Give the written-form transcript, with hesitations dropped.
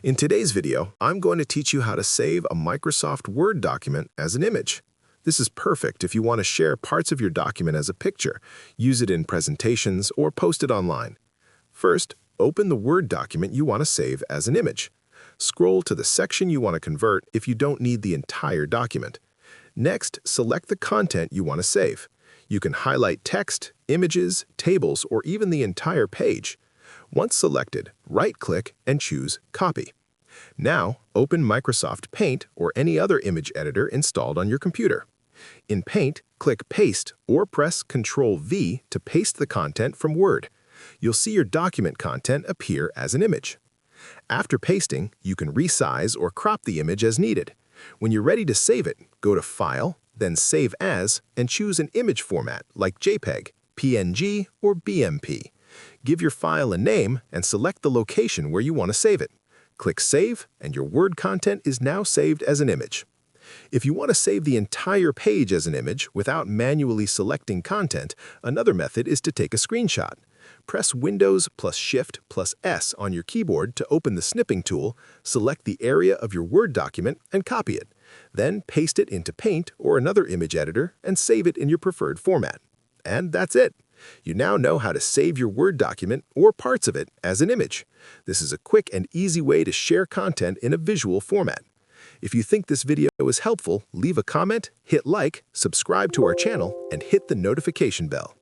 In today's video, I'm going to teach you how to save a Microsoft Word document as an image. This is perfect if you want to share parts of your document as a picture, use it in presentations, or post it online. First, open the Word document you want to save as an image. Scroll to the section you want to convert if you don't need the entire document. Next, select the content you want to save. You can highlight text, images, tables, or even the entire page. Once selected, right-click and choose Copy. Now, open Microsoft Paint or any other image editor installed on your computer. In Paint, click Paste or press Ctrl-V to paste the content from Word. You'll see your document content appear as an image. After pasting, you can resize or crop the image as needed. When you're ready to save it, go to File, then Save As, and choose an image format like JPEG, PNG, or BMP. Give your file a name and select the location where you want to save it. Click Save, and your Word content is now saved as an image. If you want to save the entire page as an image without manually selecting content, another method is to take a screenshot. Press Windows plus Shift plus S on your keyboard to open the snipping tool, select the area of your Word document, and copy it. Then paste it into Paint or another image editor and save it in your preferred format. And that's it. You now know how to save your Word document or parts of it as an image. This is a quick and easy way to share content in a visual format. If you think this video was helpful, leave a comment, hit like, subscribe to our channel, and hit the notification bell.